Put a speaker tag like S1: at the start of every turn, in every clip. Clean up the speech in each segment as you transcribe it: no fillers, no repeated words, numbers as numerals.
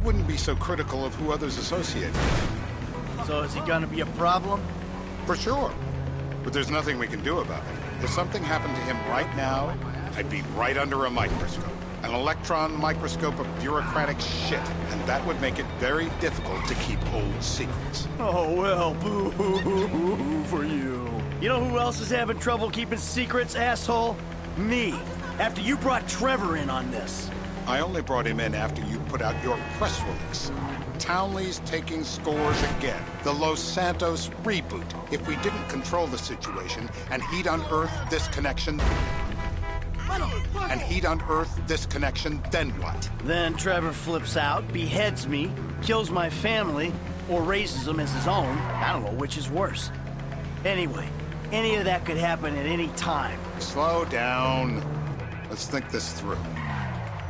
S1: wouldn't be so critical of who others associate with.
S2: So is he gonna be a problem?
S1: For sure. But there's nothing we can do about it. If something happened to him right now, I'd be right under a microscope. An electron microscope of bureaucratic shit. And that would make it very difficult to keep old secrets.
S2: Oh, well, boo-hoo-hoo for you. You know who else is having trouble keeping secrets, asshole? Me. After you brought Trevor in on this.
S1: I only brought him in after you put out your press release. Townley's taking scores again. The Los Santos reboot. If we didn't control the situation, and he'd unearthed this connection... then what?
S2: Then Trevor flips out, beheads me, kills my family, or raises them as his own. I don't know which is worse. Anyway, any of that could happen at any time.
S1: Slow down. Let's think this through.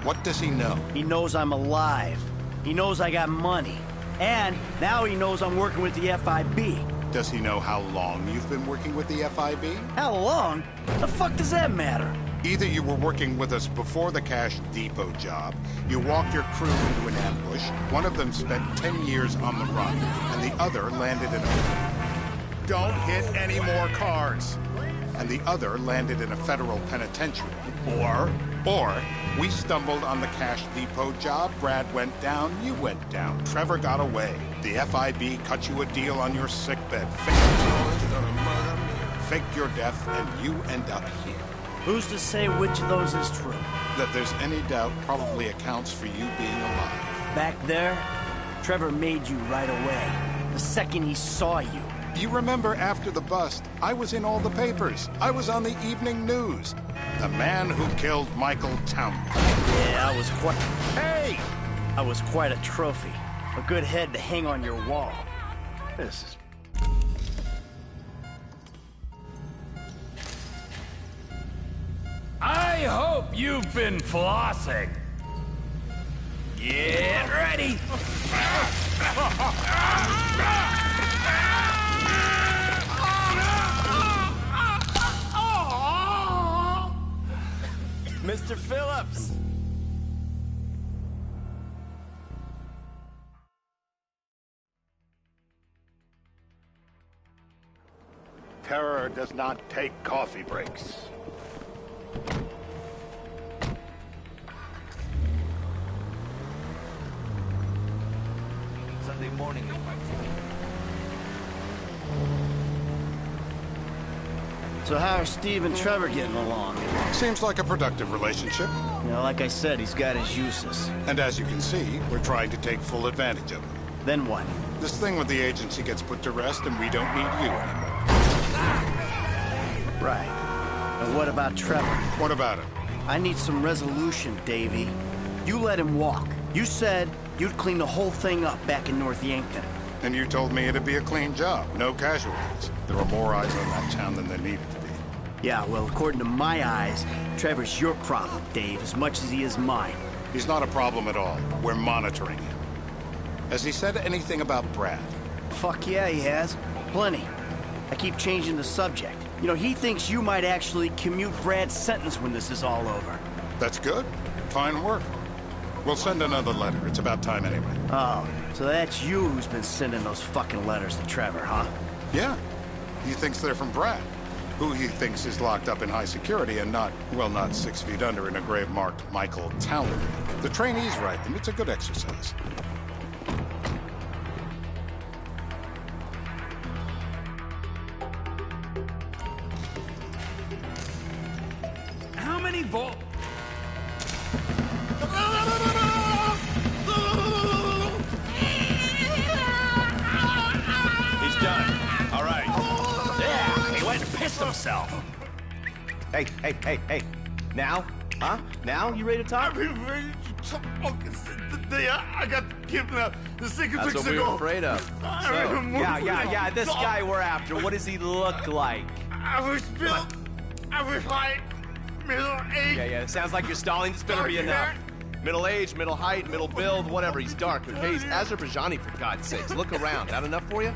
S1: What does he know?
S2: He knows I'm alive. He knows I got money. And now he knows I'm working with the FIB.
S1: Does he know how long you've been working with the FIB?
S2: How long? The fuck does that matter?
S1: Either you were working with us before the Cash Depot job, you walked your crew into an ambush, one of them spent 10 years on the run, and the other landed in a... Don't hit any more cars! And the other landed in a federal penitentiary. Or we stumbled on the Cash Depot job, Brad went down, you went down, Trevor got away. The FIB cut you a deal on your sickbed, faked your death, and you end up here.
S2: Who's to say which of those is true?
S1: That there's any doubt probably accounts for you being alive.
S2: Back there, Trevor made you right away. The second he saw you.
S1: You remember after the bust, I was in all the papers. I was on the evening news. The man who killed Michael Townley.
S2: Yeah, I was quite...
S1: Hey!
S2: I was quite a trophy. A good head to hang on your wall. This is...
S3: I hope you've been flossing. Get ready.
S2: Mr. Phillips.
S1: Terror does not take coffee breaks.
S3: Sunday morning is my
S2: So how are Steve and Trevor getting along?
S1: Seems like a productive relationship.
S2: You know, like I said, he's got his uses.
S1: And as you can see, we're trying to take full advantage of them.
S2: Then what?
S1: This thing with the agency gets put to rest and we don't need you anymore.
S2: Right. And what about Trevor?
S1: What about him?
S2: I need some resolution, Davey. You let him walk. You said you'd clean the whole thing up back in North Yankton.
S1: And you told me it'd be a clean job, no casualties. There were more eyes on that town than there needed to be.
S2: Yeah, well, according to my eyes, Trevor's your problem, Dave, as much as he is mine.
S1: He's not a problem at all. We're monitoring him. Has he said anything about Brad?
S2: Fuck yeah, he has. Plenty. I keep changing the subject. You know, he thinks you might actually commute Brad's sentence when this is all over.
S1: That's good. Fine work. We'll send another letter. It's about time anyway.
S2: Oh, so that's you who's been sending those fucking letters to Trevor, huh?
S1: Yeah. He thinks they're from Brad, who he thinks is locked up in high security and not, well, not 6 feet under in a grave marked Michael Townley. The trainees write them. It's a good exercise.
S3: How many volts? He's done. All right. Yeah, he went and pissed himself.
S4: Hey. Now? Huh? Now? You ready to talk?
S5: I got kidnapped 6 weeks ago.
S4: That's what we were afraid of. So, yeah, this guy we're after, what does he look like?
S5: I was built. I was like middle-aged.
S4: Yeah, it sounds like you're stalling. This better be enough. Middle age, middle height, middle build, whatever. He's dark, okay? He's Azerbaijani, for God's sakes. Look around. That enough for you?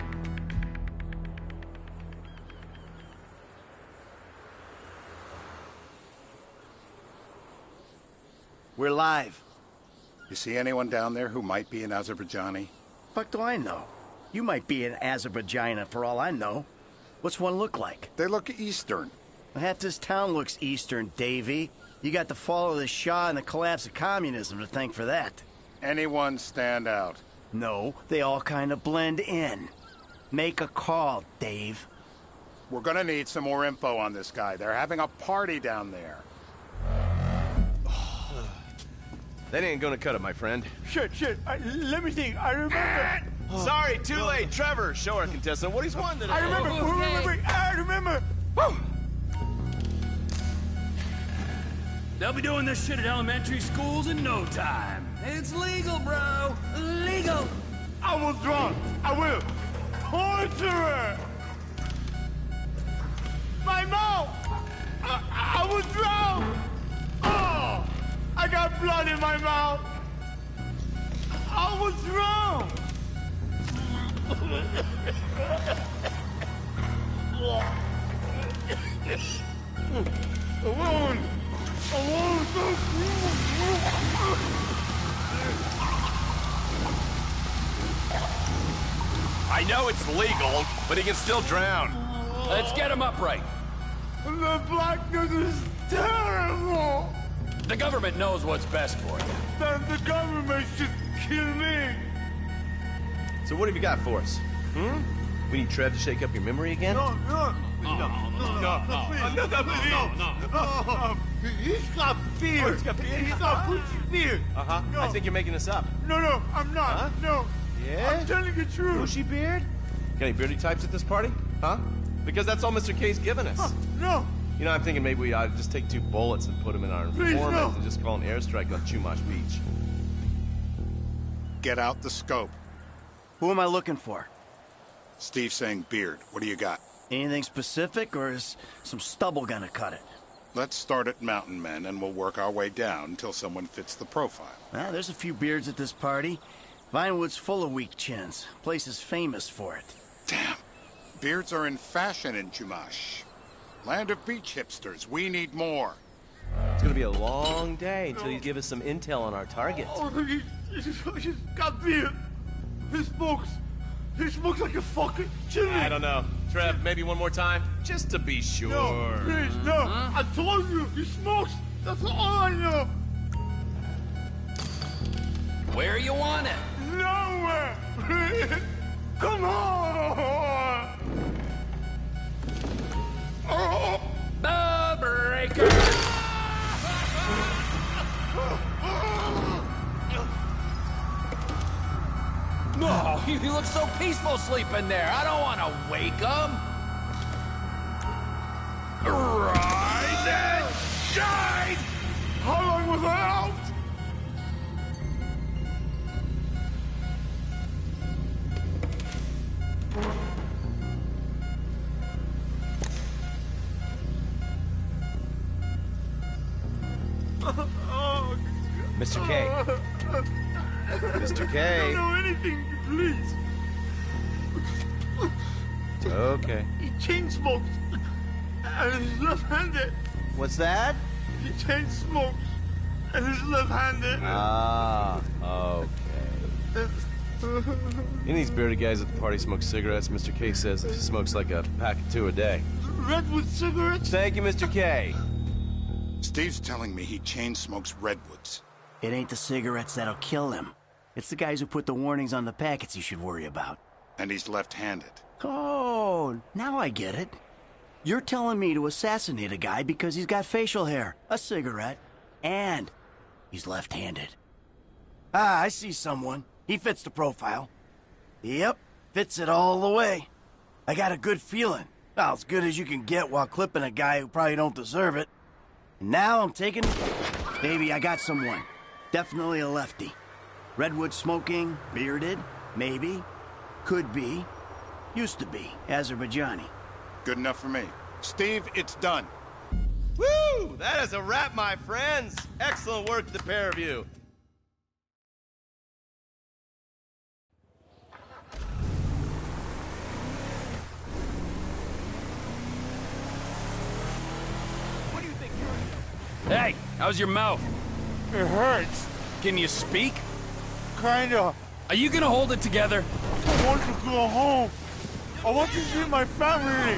S2: We're live.
S1: You see anyone down there who might be an Azerbaijani?
S2: Fuck do I know? You might be an Azerbaijani for all I know. What's one look like?
S1: They look Eastern.
S2: Half this town looks Eastern, Davy. You got the fall of the Shah and the collapse of communism to thank for that.
S1: Anyone stand out?
S2: No, they all kind of blend in. Make a call, Dave.
S1: We're gonna need some more info on this guy. They're having a party down there.
S4: That ain't gonna cut it, my friend.
S5: Shit. Let me think. I remember.
S4: Sorry, too late. Trevor, show our contestant what he's won today.
S5: I remember. Wait. I remember.
S6: They'll be doing this shit at elementary schools in no time. It's legal, bro. Legal.
S5: I was drunk. I will torture her. My mouth. I was drunk. Oh, I got blood in my mouth. I was drunk. Alone.
S4: I know it's legal, but he can still drown.
S6: Let's get him upright.
S5: The blackness is terrible.
S6: The government knows what's best for you.
S5: Then the government should kill me.
S4: So what have you got for us? We need Trev to shake up your memory again?
S5: No. He's got fear.
S4: He's got fear?
S5: He's got Putin's fear.
S4: Uh-huh.
S5: No.
S4: I think you're making this up.
S5: No, I'm not.
S4: Huh?
S5: No.
S4: Yeah?
S5: I'm telling the truth.
S4: Bushy beard? Got any beardy types at this party? Huh? Because that's all Mr. K's given us.
S5: No.
S4: You know, I'm thinking maybe we ought to just take 2 bullets and put them in our
S5: Please,
S4: informant
S5: no.
S4: and just call an airstrike on Chumash Beach.
S1: Get out the scope.
S2: Who am I looking for?
S1: Steve saying beard. What do you got?
S2: Anything specific, or is some stubble gonna cut it?
S1: Let's start at Mountain Men, and we'll work our way down until someone fits the profile.
S2: Well, there's a few beards at this party. Vinewood's full of weak chins. Place is famous for it.
S1: Damn. Beards are in fashion in Chumash. Land of beach hipsters. We need more.
S4: It's gonna be a long day until you give us some intel on our target.
S5: Oh, he's got beard. He smokes like a fucking chimney.
S4: I don't know. Trev, maybe one more time? Just to be sure.
S5: No, please, no. I told you, he smokes. That's all I know.
S6: Where you want it?
S5: Nowhere. Please. Come on. Oh.
S6: The breaker. No, you look so peaceful sleeping there. I don't want to wake him. Rise and shine!
S5: How long was I out?
S4: Mr. K. Mr. K.
S5: I don't know anything, please.
S4: Okay.
S5: He chain smokes. And he's left-handed.
S4: What's that?
S5: He chain smokes. And he's left-handed.
S4: Ah, okay. Any of these bearded guys at the party smoke cigarettes. Mr. K says he smokes like a pack of 2 a day.
S5: Redwood cigarettes?
S4: Thank you, Mr. K.
S1: Steve's telling me he chain smokes redwoods.
S2: It ain't the cigarettes that'll kill him. It's the guys who put the warnings on the packets you should worry about.
S1: And he's left-handed.
S2: Oh, now I get it. You're telling me to assassinate a guy because he's got facial hair, a cigarette, and he's left-handed. Ah, I see someone. He fits the profile. Yep, fits it all the way. I got a good feeling. Well, as good as you can get while clipping a guy who probably don't deserve it. And now I'm taking... Baby, I got someone. Definitely a lefty. Redwood smoking, bearded, maybe, could be, used to be, Azerbaijani.
S1: Good enough for me. Steve, it's done.
S4: Woo! That is a wrap, my friends. Excellent work, the pair of you.
S6: Hey, how's your mouth?
S5: It hurts.
S6: Can you speak?
S5: Kinda.
S6: Are you gonna hold it together?
S5: I want to go home. I want to see my family.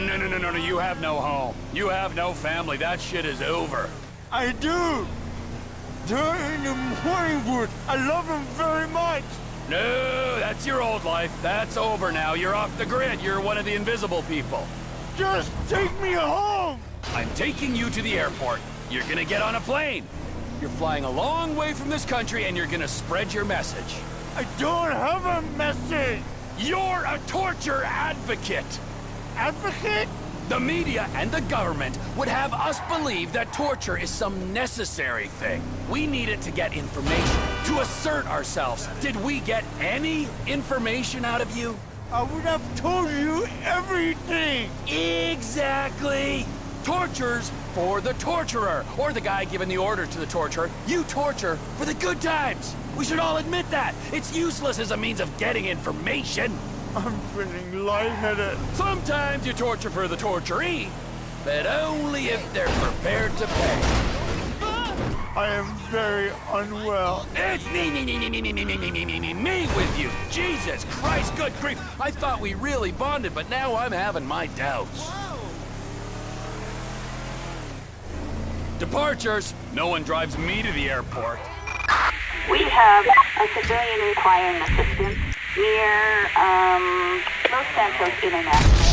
S6: No, you have no home. You have no family. That shit is over.
S5: I do. They're in the morning wood. I love them very much.
S6: No, that's your old life. That's over now. You're off the grid. You're one of the invisible people.
S5: Just take me home.
S6: I'm taking you to the airport. You're gonna get on a plane. You're flying a long way from this country and you're gonna spread your message.
S5: I don't have a message.
S6: You're a torture advocate.
S5: Advocate?
S6: The media and the government would have us believe that torture is some necessary thing. We need it to get information, to assert ourselves. Did we get any information out of you?
S5: I would have told you everything.
S6: Exactly. Torture's for the torturer, or the guy giving the order to the torturer. You torture for the good times. We should all admit that. It's useless as a means of getting information.
S5: I'm feeling lightheaded.
S6: Sometimes you torture for the torturee, but only if they're prepared to pay.
S5: I am very unwell.
S6: It's me with you. Jesus Christ, good grief. I thought we really bonded, but now I'm having my doubts. Departures. No one drives me to the airport.
S7: We have a civilian requiring assistance near Los Santos International.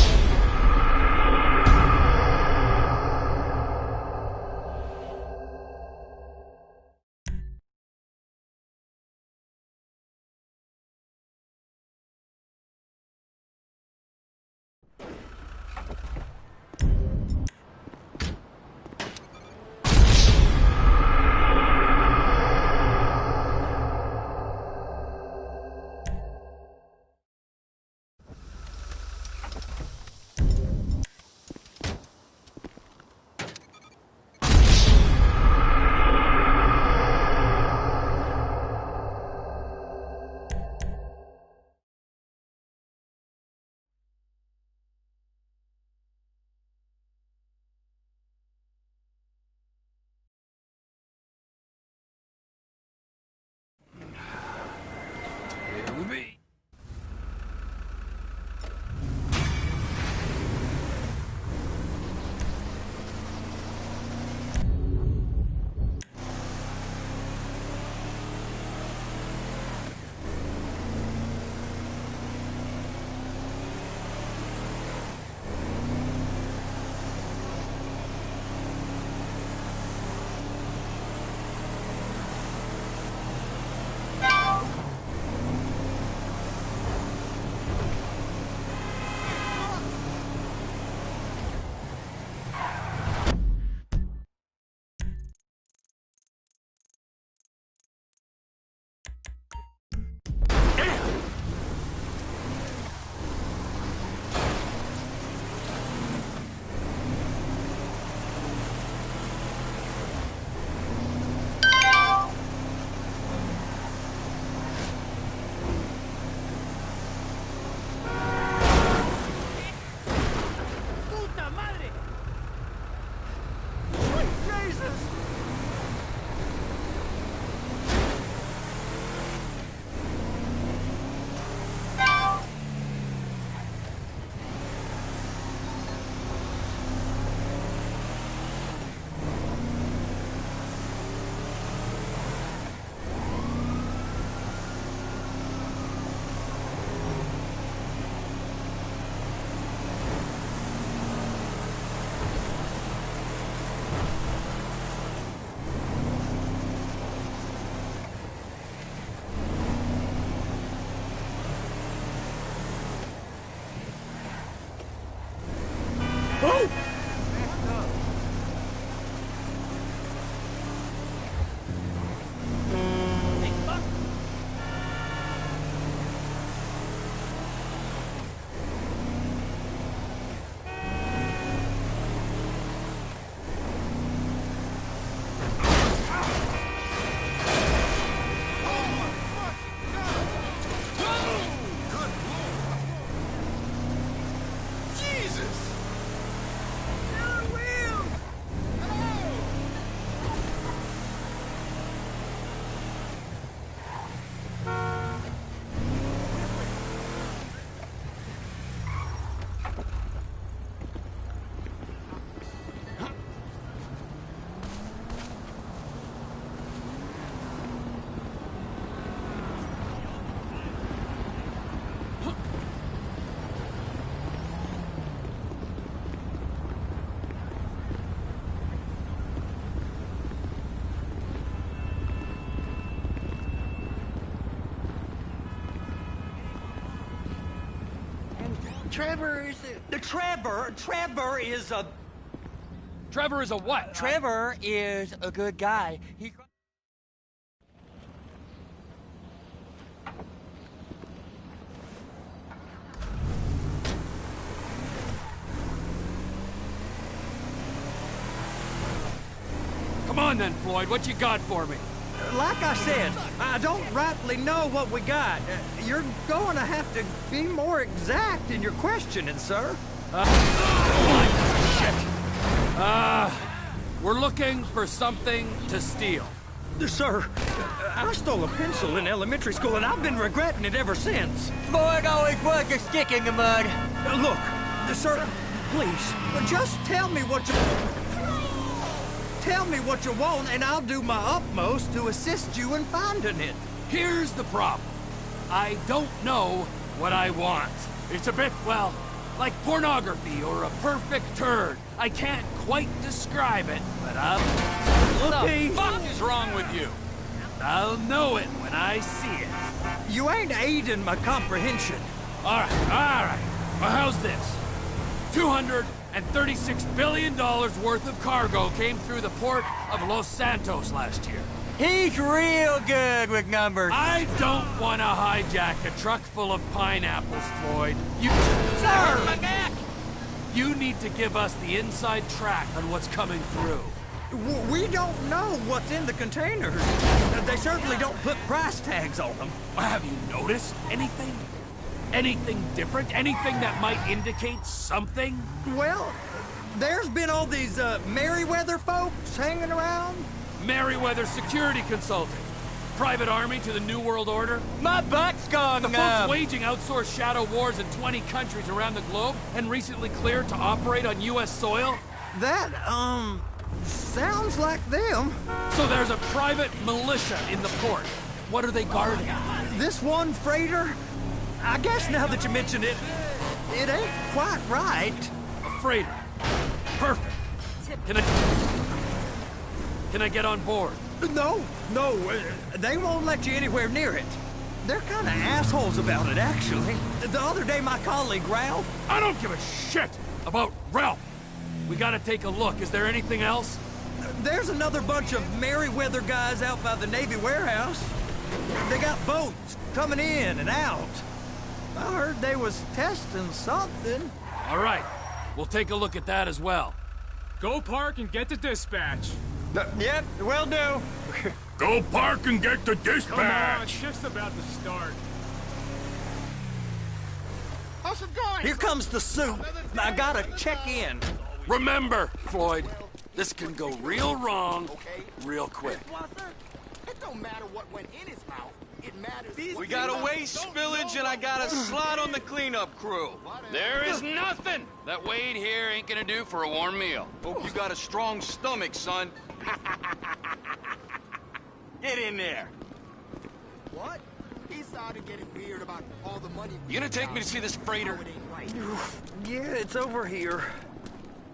S8: Trevor is a... Trevor is a...
S6: Trevor is a what?
S8: Trevor is a good guy. He...
S6: Come on then, Floyd. What you got for me?
S8: Like I said, I don't rightly know what we got. You're going to have to be more exact in your questioning, sir.
S6: Shit. We're looking for something to steal.
S8: Sir, I stole a pencil in elementary school, and I've been regretting it ever since.
S9: Floyd always was a stick in the mud.
S8: Look, sir, please, just tell me what you... Tell me what you want, and I'll do my utmost to assist you in finding it.
S6: Here's the problem. I don't know what I want. It's a bit, well, like pornography or a perfect turd. I can't quite describe it, but
S8: What
S6: the fuck is wrong with you? I'll know it when I see it.
S8: You ain't aiding my comprehension.
S6: All right. Well, how's this? $236 billion worth of cargo came through the port of Los Santos last year.
S9: He's real good with numbers.
S6: I don't want to hijack a truck full of pineapples, Floyd.
S9: Sir!
S6: You need to give us the inside track on what's coming through.
S8: We don't know what's in the containers. They certainly don't put price tags on them.
S6: Have you noticed anything? Anything different? Anything that might indicate something?
S8: Well, there's been all these Merryweather folks hanging around.
S6: Merryweather Security Consulting. Private army to the New World Order.
S9: My butt's gone
S6: The
S9: numb.
S6: folks waging outsourced shadow wars in 20 countries around the globe and recently cleared to operate on U.S. soil.
S8: That, sounds like them.
S6: So there's a private militia in the port. What are they guarding?
S8: This one freighter, I guess now that you mention it, it ain't quite right.
S6: A freighter. Perfect. Can I get on board?
S8: No, they won't let you anywhere near it. They're kind of assholes about it, actually. The other day, my colleague, Ralph...
S6: I don't give a shit about Ralph. We gotta take a look. Is there anything else?
S8: There's another bunch of Merryweather guys out by the Navy warehouse. They got boats coming in and out. I heard they was testing something.
S6: All right. We'll take a look at that as well.
S10: Go park and get to dispatch.
S9: Yep, will do.
S3: Go park and get the dispatch!
S10: Come on, shift's about to start.
S5: How's it going?
S8: Here comes the soup. I gotta check in.
S6: Remember, Floyd, this can go real wrong real quick.
S5: It don't matter what went in his mouth. It matters.
S11: We got a waste spillage and I got a slot on the cleanup crew.
S3: There is nothing that Wade here ain't gonna do for a warm meal.
S11: Hope you got a strong stomach, son. Get in there.
S5: What? He started getting weird about all the money.
S3: You gonna take me to see this freighter?
S5: It ain't right.
S8: Yeah, it's over here.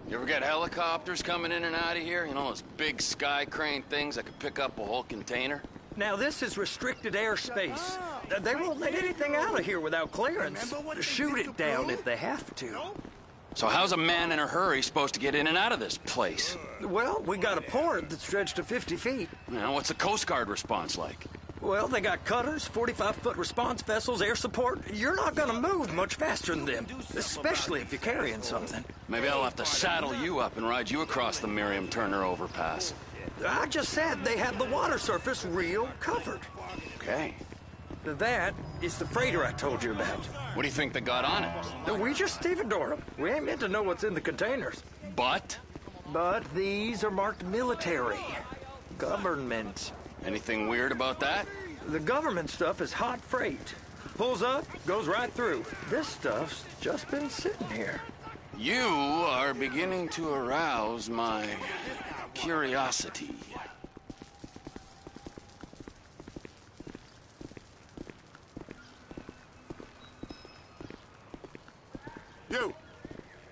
S3: You ever get helicopters coming in and out of here? You know, those big sky crane things that could pick up a whole container?
S8: Now, this is restricted airspace. They won't let anything out of here without clearance. Shoot it down if they have to.
S3: So how's a man in a hurry supposed to get in and out of this place?
S8: Well, we got a port that's stretched to 50 feet.
S3: You know, what's the Coast Guard response like?
S8: Well, they got cutters, 45-foot response vessels, air support. You're not gonna move much faster than them, especially if you're carrying something.
S3: Maybe I'll have to saddle you up and ride you across the Miriam Turner overpass.
S8: I just said they had the water surface real covered.
S3: Okay.
S8: That is the freighter I told you about.
S3: What do you think they got on it?
S8: We just stevedore them. We ain't meant to know what's in the containers.
S3: But?
S8: But these are marked military. Government.
S3: Anything weird about that?
S8: The government stuff is hot freight. Pulls up, goes right through. This stuff's just been sitting here.
S3: You are beginning to arouse my curiosity.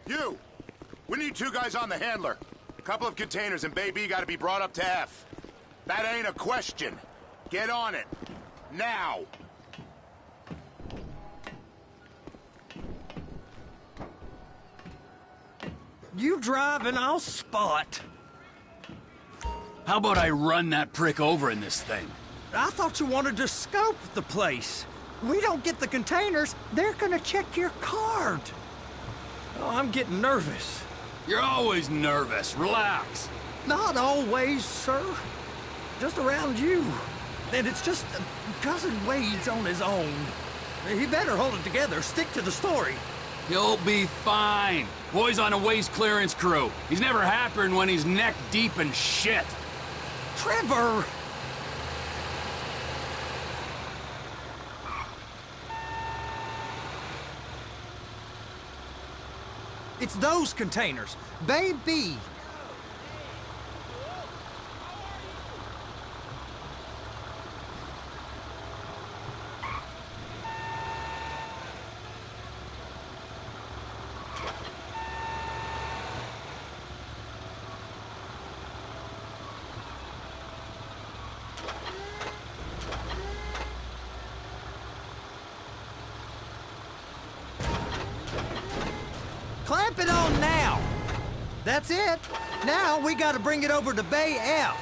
S1: You! We need 2 guys on the handler. A couple of containers and Baby gotta be brought up to F. That ain't a question. Get on it. Now!
S8: You drive and I'll spot.
S6: How about I run that prick over in this thing?
S8: I thought you wanted to scope the place. We don't get the containers, they're gonna check your card. Oh, I'm getting nervous.
S6: You're always nervous. Relax.
S8: Not always, sir. Just around you. And it's just Cousin Wade's on his own. He better hold it together, stick to the story.
S6: He'll be fine. Boy's on a waste clearance crew. He's never happier than when he's neck deep in shit.
S8: Trevor! It's those containers. Baby! Clamp it on now. That's it. Now we gotta bring it over to Bay F.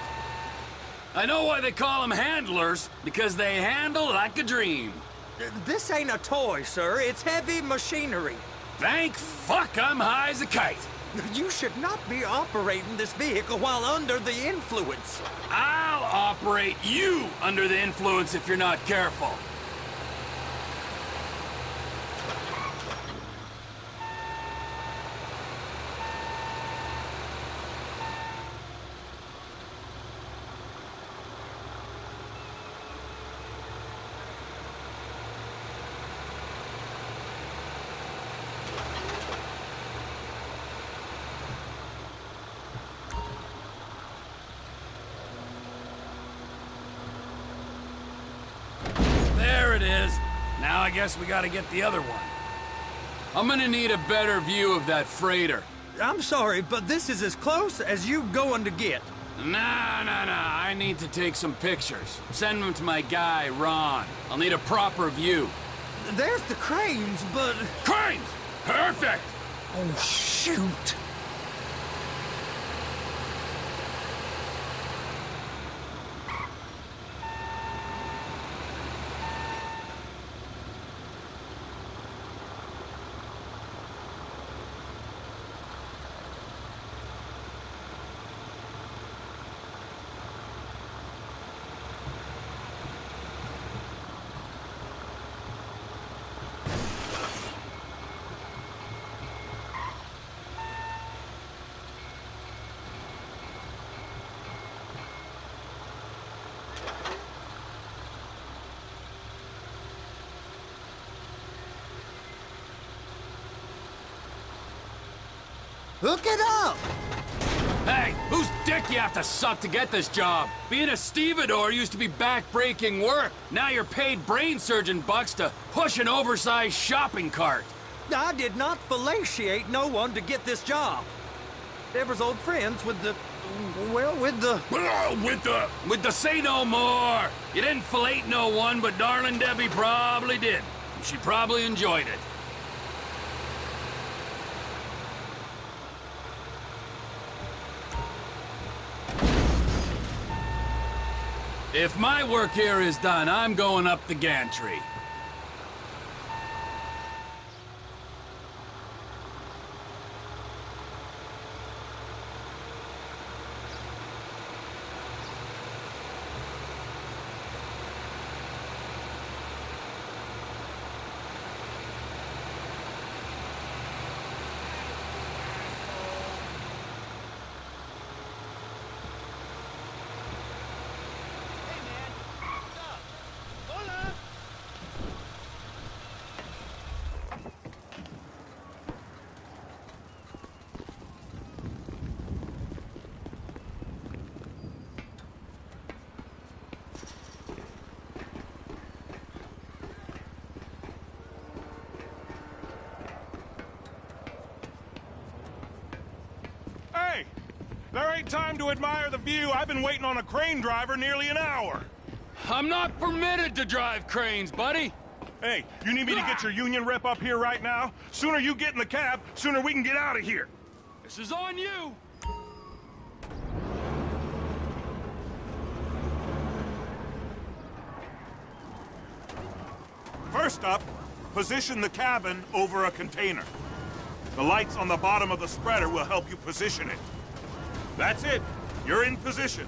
S6: I know why they call them handlers, because they handle like a dream.
S8: This ain't a toy, sir. It's heavy machinery.
S6: Thank fuck I'm high as a kite.
S8: You should not be operating this vehicle while under the influence.
S6: I'll operate you under the influence if you're not careful. There it is. Now I guess we gotta get the other one. I'm gonna need a better view of that freighter.
S8: I'm sorry, but this is as close as you going to get.
S6: Nah. I need to take some pictures. Send them to my guy, Ron. I'll need a proper view.
S8: There's the cranes, but...
S6: Cranes! Perfect!
S8: Oh, shoot! Hook it up!
S6: Hey, whose dick you have to suck to get this job? Being a stevedore used to be back-breaking work. Now you're paid brain surgeon bucks to push an oversized shopping cart.
S8: I did not fellatiate no one to get this job. Deborah's old friends with the... well, with the...
S6: With the say no more. You didn't fillet no one, but darling Debbie probably did. She probably enjoyed it. If my work here is done, I'm going up the gantry.
S10: Hey! There ain't time to admire the view. I've been waiting on a crane driver nearly an hour.
S6: I'm not permitted to drive cranes, buddy.
S10: Hey, you need me to get your union rep up here right now? Sooner you get in the cab, sooner we can get out of here.
S6: This is on you!
S10: First up, position the cabin over a container. The lights on the bottom of the spreader will help you position it. That's it. You're in position.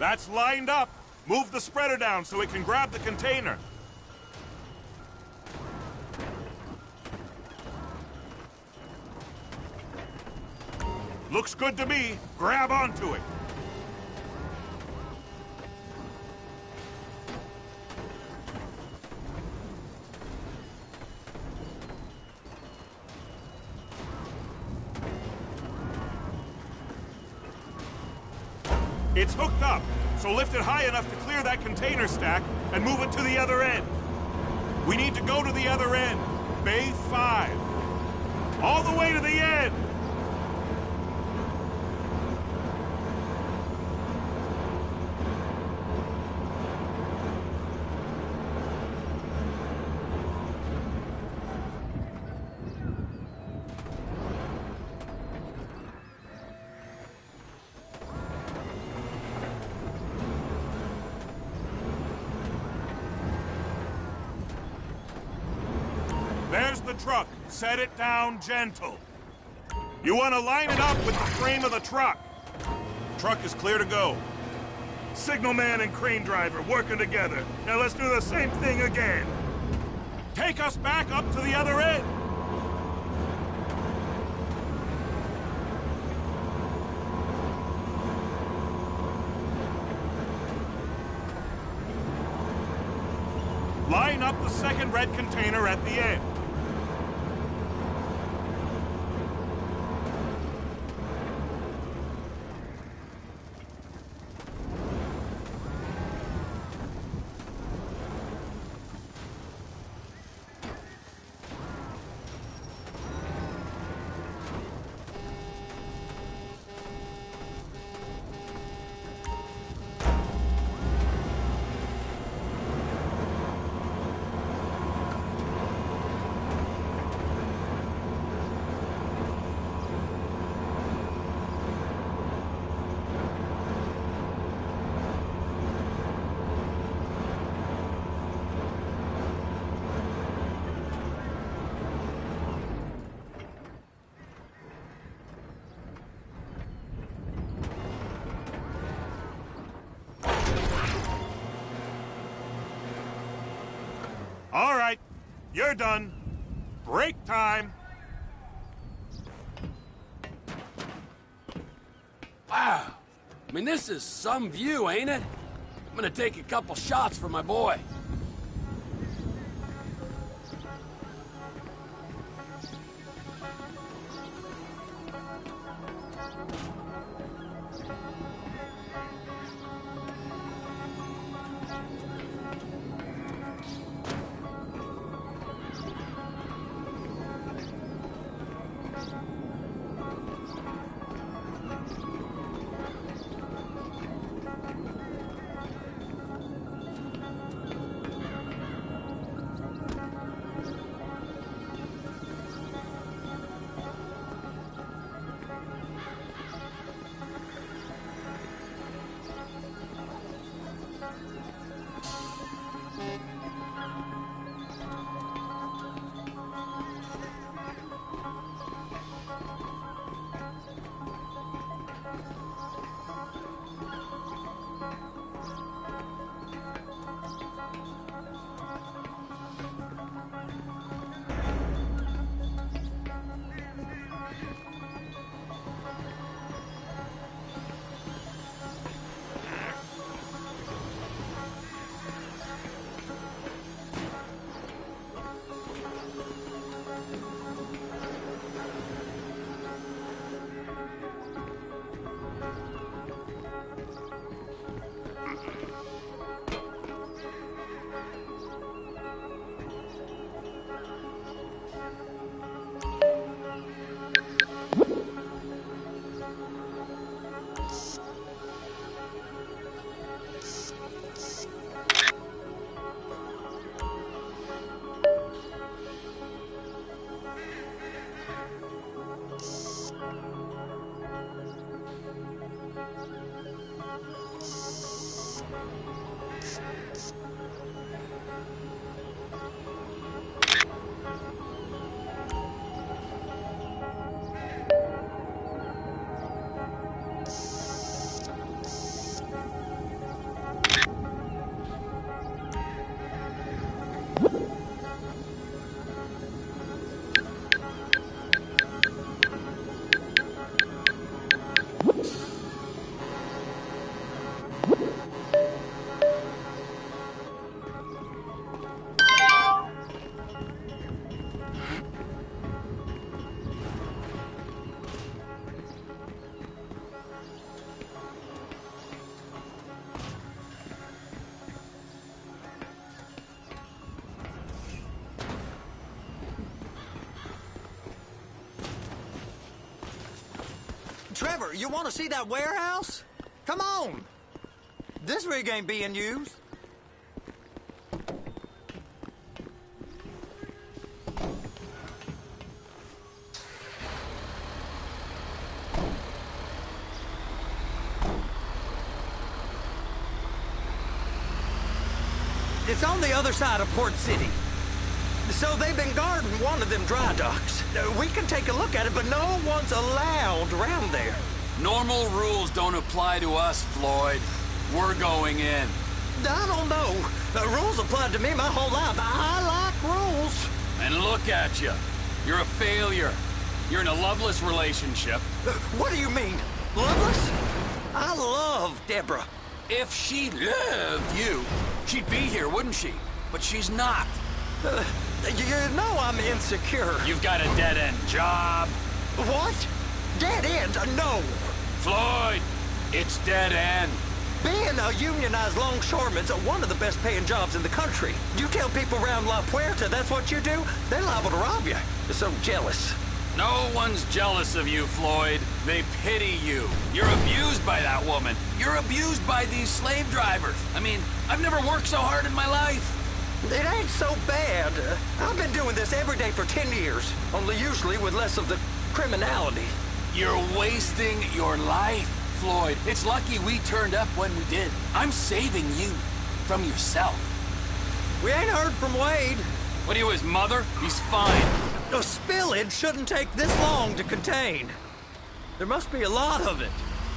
S10: That's lined up. Move the spreader down so it can grab the container. Looks good to me. Grab onto it. It's hooked up, so lift it high enough to clear that container stack and move it to the other end. We need to go to the other end. Bay 5. All the way to the end! There's the truck. Set it down gentle. You want to line it up with the frame of the truck. Truck is clear to go. Signalman and crane driver working together. Now let's do the same thing again. Take us back up to the other end. Line up the second red container at the end. All right, you're done. Break time.
S6: Wow. I mean, this is some view, ain't it? I'm gonna take a couple shots for my boy.
S8: you want to see that warehouse? Come on. This rig ain't being used. It's on the other side of Port City. So they've been guarding one of them dry docks. We can take a look at it, but no one's allowed around there.
S6: Normal rules don't apply to us, Floyd. We're going in.
S8: I don't know. The rules applied to me my whole life. I like rules.
S6: And look at you. You're a failure. You're in a loveless relationship.
S8: What do you mean? Loveless? I love Deborah.
S6: If she loved you, she'd be here, wouldn't she? But she's not.
S8: You know I'm insecure.
S6: You've got a dead-end job.
S8: What? Dead end? No.
S6: Floyd, it's dead end.
S8: Being a unionized longshoreman's one of the best paying jobs in the country. You tell people around La Puerta that's what you do, they're liable to rob you. They're so jealous.
S6: No one's jealous of you, Floyd. They pity you. You're abused by that woman. You're abused by these slave drivers. I mean, I've never worked so hard in my life.
S8: It ain't so bad. I've been doing this every day for 10 years, only usually with less of the criminality.
S6: You're wasting your life, Floyd. It's lucky we turned up when we did. I'm saving you from yourself.
S8: We ain't heard from Wade.
S6: What are you, his mother? He's fine.
S8: A spillage shouldn't take this long to contain. There must be a lot of it.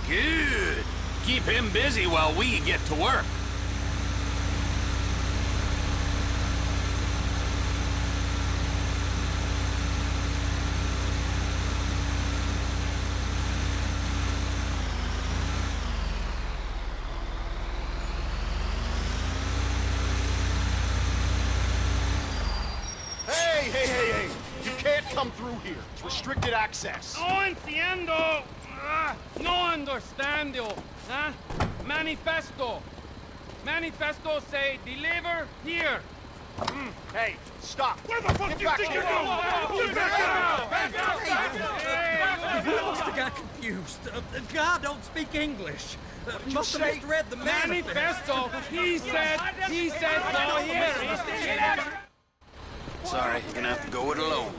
S6: Good. Keep him busy while we get to work.
S12: Hey! You can't come through here. It's restricted access.
S5: No entiendo. No understand you. Manifesto. Manifesto say deliver here.
S12: Hey, stop.
S5: Where the fuck do you think you're going?
S8: He must have got confused. God don't speak English. Must have misread the
S5: manifesto. He said no here.
S6: Sorry, you're gonna have to go it alone.